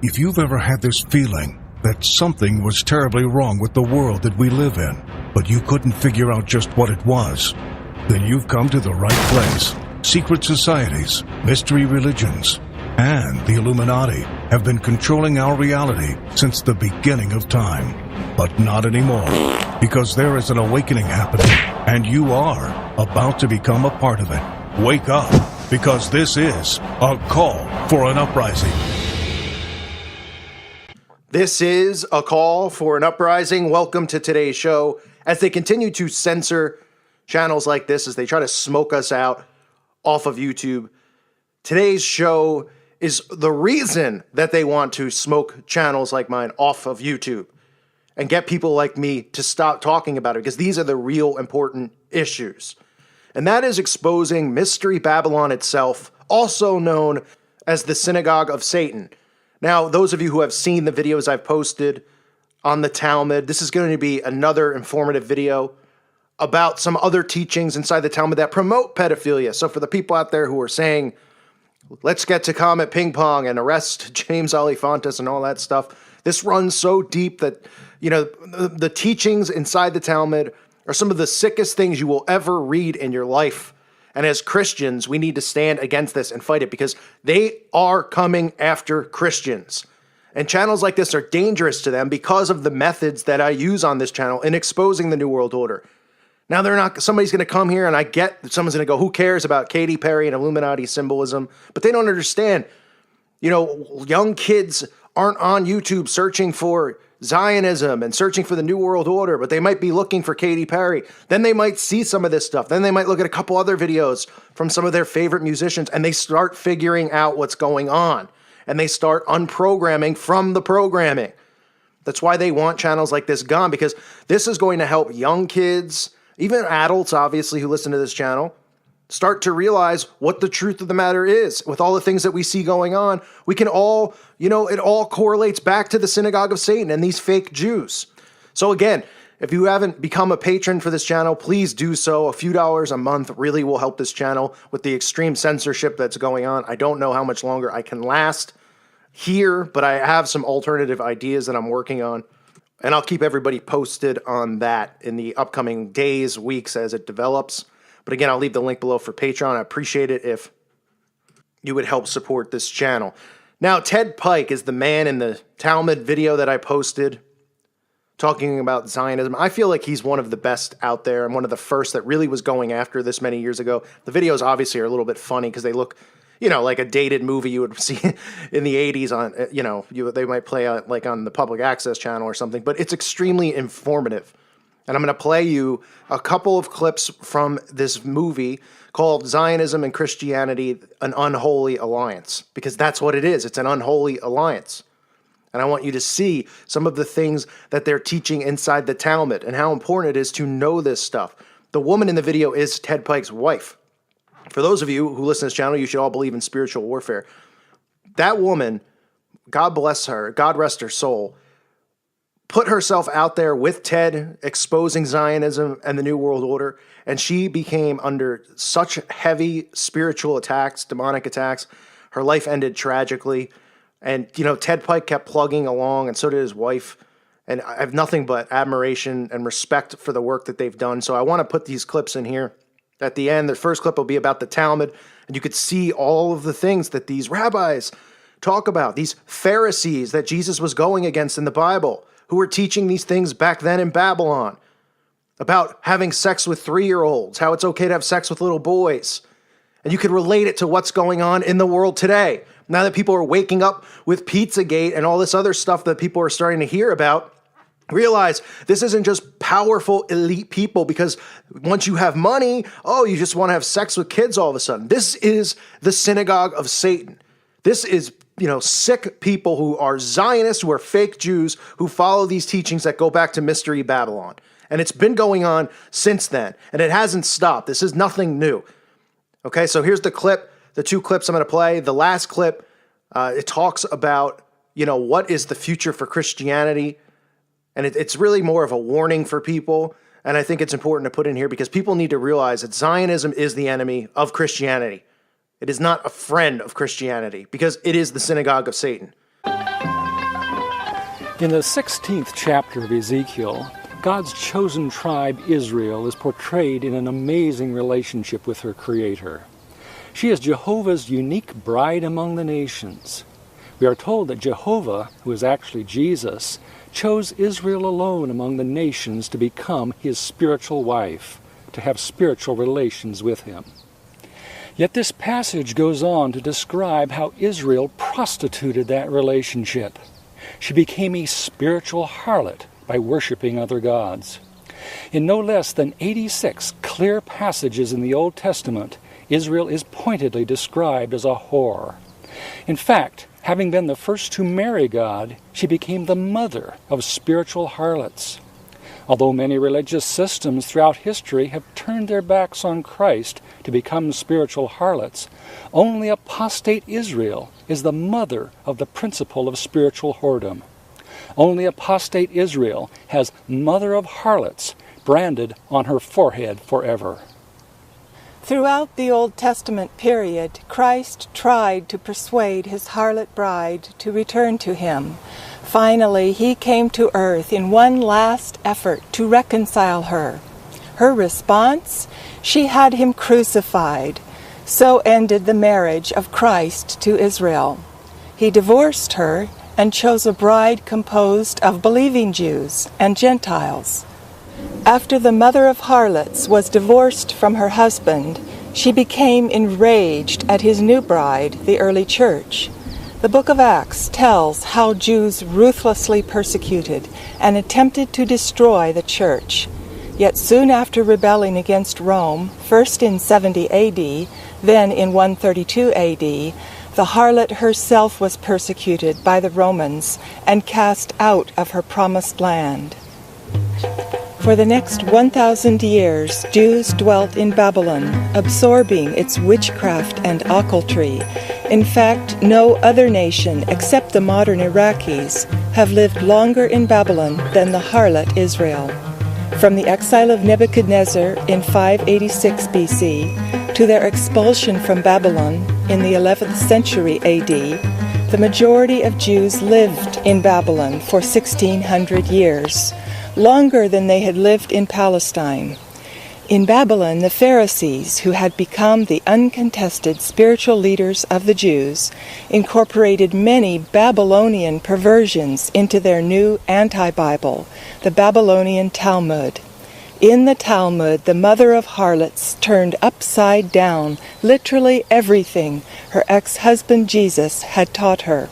If you've ever had this feeling that something was terribly wrong with the world that we live in, but you couldn't figure out just what it was, then you've come to the right place. Secret societies, mystery religions, and the Illuminati have been controlling our reality since the beginning of time. But not anymore, because there is an awakening happening, and you are about to become a part of it. Wake up, because this is a call for an uprising. This is a call for an uprising. Welcome to today's show. As they continue to censor channels like this, as they try to smoke us out off of YouTube, today's show is the reason that they want to smoke channels like mine off of YouTube and get people like me to stop talking about it, because these are the real important issues. And that is exposing Mystery Babylon itself, also known as the Synagogue of Satan. Now, those of you who have seen the videos I've posted on the Talmud, this is going to be another informative video about some other teachings inside the Talmud that promote pedophilia. So for the people out there who are saying, let's get to Comet Ping Pong and arrest James Alefantis and all that stuff, this runs so deep that, you know, the teachings inside the Talmud are some of the sickest things you will ever read in your life. And as Christians, we need to stand against this and fight it, because they are coming after Christians. And channels like this are dangerous to them because of the methods that I use on this channel in exposing the New World Order. Now, somebody's going to come here, and I get that someone's going to go, who cares about Katy Perry and Illuminati symbolism? But they don't understand. You know, young kids aren't on YouTube searching for Zionism and searching for the New World Order, but they might be looking for Katy Perry. Then they might see some of this stuff. Then they might look at a couple other videos from some of their favorite musicians, and they start figuring out what's going on. And they start unprogramming from the programming. That's why they want channels like this gone, because this is going to help young kids, even adults, obviously, who listen to this channel, start to realize what the truth of the matter is. With all the things that we see going on, we can all, you know, it all correlates back to the Synagogue of Satan and these fake Jews. So again, if you haven't become a patron for this channel, please do so. A few dollars a month really will help this channel with the extreme censorship that's going on. I don't know how much longer I can last here, but I have some alternative ideas that I'm working on. And I'll keep everybody posted on that in the upcoming days, weeks as it develops. But again, I'll leave the link below for Patreon. I appreciate it if you would help support this channel. Now, Ted Pike is the man in the Talmud video that I posted talking about Zionism. I feel like he's one of the best out there and one of the first that really was going after this many years ago. The videos obviously are a little bit funny because they look, you know, like a dated movie you would see in the 80s on, you know, they might play like on the public access channel or something, but it's extremely informative. And I'm going to play you a couple of clips from this movie called Zionism and Christianity, an Unholy Alliance, because that's what it is. It's an unholy alliance. And I want you to see some of the things that they're teaching inside the Talmud and how important it is to know this stuff. The woman in the video is Ted Pike's wife. For those of you who listen to this channel, you should all believe in spiritual warfare. That woman, God bless her, God rest her soul, put herself out there with Ted, exposing Zionism and the New World Order, and she became under such heavy spiritual attacks, demonic attacks. Her life ended tragically, and, you know, Ted Pike kept plugging along, and so did his wife, and I have nothing but admiration and respect for the work that they've done. So I want to put these clips in here. At the end, the first clip will be about the Talmud, and you could see all of the things that these rabbis talk about, these Pharisees that Jesus was going against in the Bible, who were teaching these things back then in Babylon, about having sex with 3-year-olds, how it's okay to have sex with little boys. And you could relate it to what's going on in the world today. Now that people are waking up with Pizzagate and all this other stuff that people are starting to hear about, realize this isn't just powerful elite people because once you have money, oh, you just want to have sex with kids all of a sudden. This is the Synagogue of Satan. This is, you know, sick people who are Zionists, who are fake Jews, who follow these teachings that go back to Mystery Babylon. And it's been going on since then, and it hasn't stopped. This is nothing new. Okay, so here's the clip, the two clips I'm going to play. The last clip, it talks about, you know, what is the future for Christianity? And it's really more of a warning for people. And I think it's important to put in here because people need to realize that Zionism is the enemy of Christianity. It is not a friend of Christianity because it is the synagogue of Satan. In the 16th chapter of Ezekiel, God's chosen tribe, Israel, is portrayed in an amazing relationship with her Creator. She is Jehovah's unique bride among the nations. We are told that Jehovah, who is actually Jesus, chose Israel alone among the nations to become his spiritual wife, to have spiritual relations with him. Yet this passage goes on to describe how Israel prostituted that relationship. She became a spiritual harlot by worshiping other gods. In no less than 86 clear passages in the Old Testament, Israel is pointedly described as a whore. In fact, having been the first to marry God, she became the mother of spiritual harlots. Although many religious systems throughout history have turned their backs on Christ to become spiritual harlots, only apostate Israel is the mother of the principle of spiritual whoredom. Only apostate Israel has mother of harlots branded on her forehead forever. Throughout the Old Testament period, Christ tried to persuade his harlot bride to return to him. Finally, he came to earth in one last effort to reconcile her. Her response? She had him crucified. So ended the marriage of Christ to Israel. He divorced her and chose a bride composed of believing Jews and Gentiles. After the mother of harlots was divorced from her husband, she became enraged at his new bride, the early church. The book of Acts tells how Jews ruthlessly persecuted and attempted to destroy the church. Yet soon after rebelling against Rome, first in 70 AD, then in 132 AD, the harlot herself was persecuted by the Romans and cast out of her promised land. For the next 1,000 years, Jews dwelt in Babylon, absorbing its witchcraft and occultry. In fact, no other nation, except the modern Iraqis, have lived longer in Babylon than the harlot Israel. From the exile of Nebuchadnezzar in 586 BC to their expulsion from Babylon in the 11th century AD, the majority of Jews lived in Babylon for 1,600 years. Longer than they had lived in Palestine. In Babylon, the Pharisees, who had become the uncontested spiritual leaders of the Jews, incorporated many Babylonian perversions into their new anti-Bible, the Babylonian Talmud. In the Talmud, the mother of harlots turned upside down literally everything her ex-husband Jesus had taught her.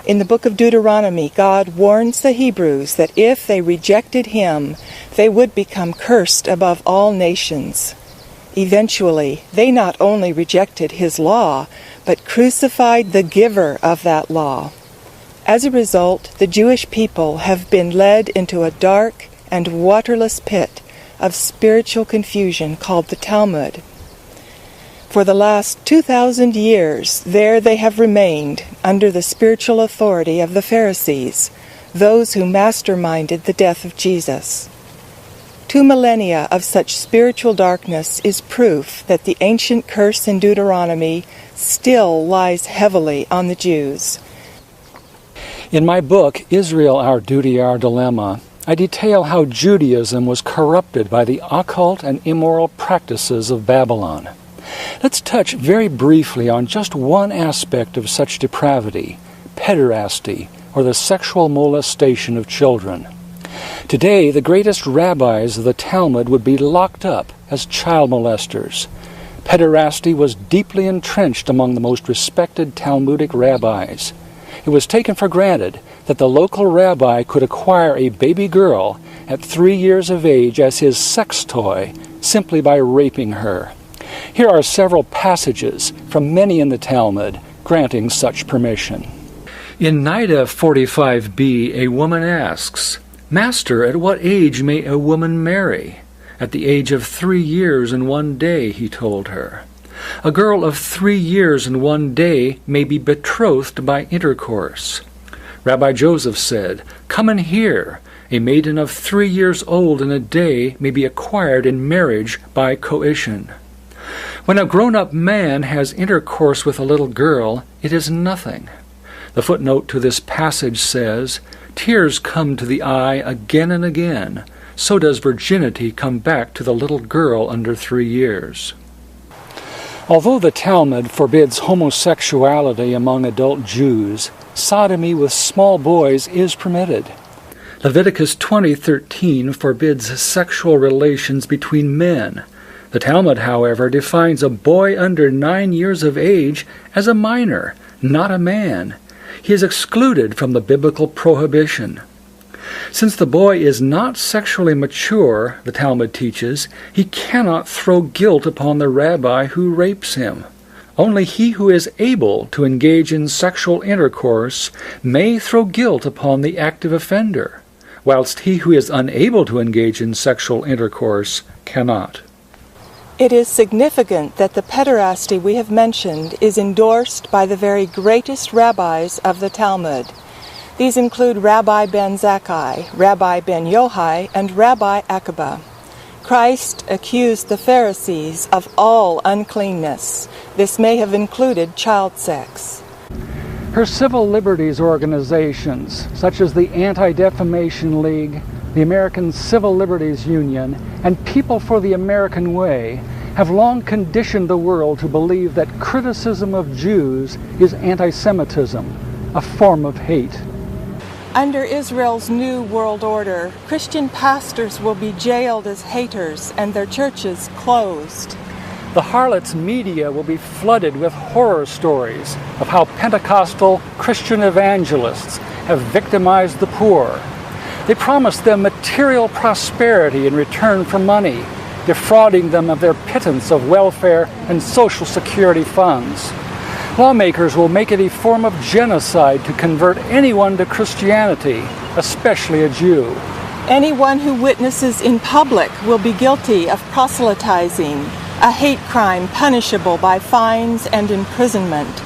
In the book of Deuteronomy, God warns the Hebrews that if they rejected him, they would become cursed above all nations. Eventually, they not only rejected his law, but crucified the giver of that law. As a result, the Jewish people have been led into a dark and waterless pit of spiritual confusion called the Talmud. For the last 2,000 years, there they have remained under the spiritual authority of the Pharisees, those who masterminded the death of Jesus. 2 millennia of such spiritual darkness is proof that the ancient curse in Deuteronomy still lies heavily on the Jews. In my book, Israel, Our Duty, Our Dilemma, I detail how Judaism was corrupted by the occult and immoral practices of Babylon. Let's touch very briefly on just one aspect of such depravity, pederasty, or the sexual molestation of children. Today, the greatest rabbis of the Talmud would be locked up as child molesters. Pederasty was deeply entrenched among the most respected Talmudic rabbis. It was taken for granted that the local rabbi could acquire a baby girl at 3 years of age as his sex toy simply by raping her. Here are several passages from many in the Talmud granting such permission. In Nida 45b, a woman asks, "Master, at what age may a woman marry?" "At the age of 3 years and 1 day, he told her. A girl of 3 years and 1 day may be betrothed by intercourse. Rabbi Joseph said, "Come and hear. A maiden of 3 years old and a day may be acquired in marriage by coition. When a grown-up man has intercourse with a little girl, it is nothing." The footnote to this passage says, tears come to the eye again and again, so does virginity come back to the little girl under 3 years. Although the Talmud forbids homosexuality among adult Jews, sodomy with small boys is permitted. Leviticus 20:13 forbids sexual relations between men. The Talmud, however, defines a boy under 9 years of age as a minor, not a man. He is excluded from the biblical prohibition. Since the boy is not sexually mature, the Talmud teaches, he cannot throw guilt upon the rabbi who rapes him. Only he who is able to engage in sexual intercourse may throw guilt upon the active offender, whilst he who is unable to engage in sexual intercourse cannot. It is significant that the pederasty we have mentioned is endorsed by the very greatest rabbis of the Talmud. These include Rabbi ben Zakkai, Rabbi ben Yohai, and Rabbi Akiba. Christ accused the Pharisees of all uncleanness. This may have included child sex. Her civil liberties organizations, such as the Anti-Defamation League, the American Civil Liberties Union, and People for the American Way, have long conditioned the world to believe that criticism of Jews is anti-Semitism, a form of hate. Under Israel's new world order, Christian pastors will be jailed as haters and their churches closed. The harlots' media will be flooded with horror stories of how Pentecostal Christian evangelists have victimized the poor. They promise them material prosperity in return for money, defrauding them of their pittance of welfare and social security funds. Lawmakers will make it a form of genocide to convert anyone to Christianity, especially a Jew. Anyone who witnesses in public will be guilty of proselytizing, a hate crime punishable by fines and imprisonment.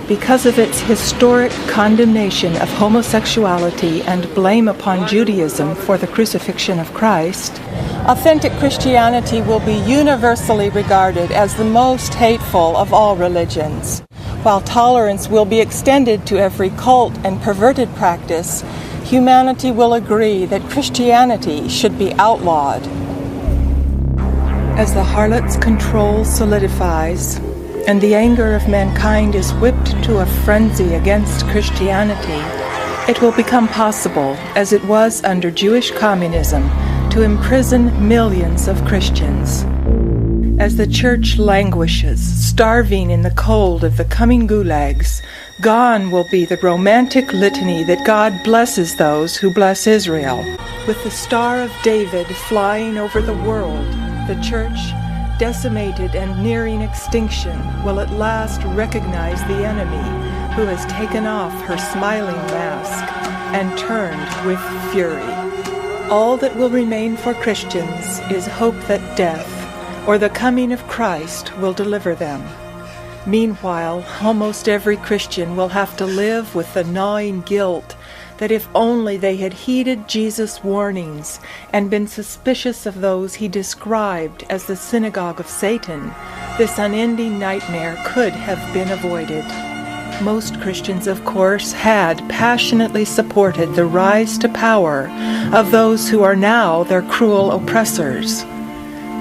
Because of its historic condemnation of homosexuality and blame upon Judaism for the crucifixion of Christ, authentic Christianity will be universally regarded as the most hateful of all religions. While tolerance will be extended to every cult and perverted practice, humanity will agree that Christianity should be outlawed. As the harlot's control solidifies, and the anger of mankind is whipped to a frenzy against Christianity, it will become possible, as it was under Jewish communism, to imprison millions of Christians. As the church languishes, starving in the cold of the coming gulags, gone will be the romantic litany that God blesses those who bless Israel. With the Star of David flying over the world, the church, decimated and nearing extinction, will at last recognize the enemy who has taken off her smiling mask and turned with fury. All that will remain for Christians is hope that death, or the coming of Christ, will deliver them. Meanwhile, almost every Christian will have to live with the gnawing guilt that if only they had heeded Jesus' warnings and been suspicious of those he described as the synagogue of Satan, this unending nightmare could have been avoided. Most Christians, of course, had passionately supported the rise to power of those who are now their cruel oppressors.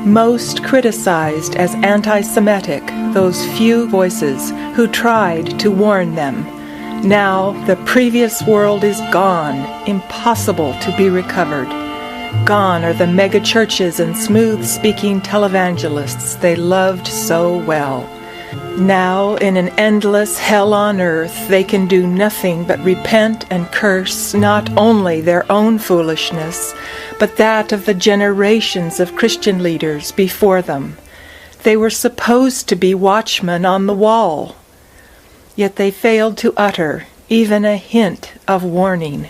Most criticized as anti-Semitic those few voices who tried to warn them. Now the previous world is gone, impossible to be recovered. Gone are the mega churches and smooth-speaking televangelists they loved so well. Now, in an endless hell on earth, they can do nothing but repent and curse not only their own foolishness, but that of the generations of Christian leaders before them. They were supposed to be watchmen on the wall, yet they failed to utter even a hint of warning.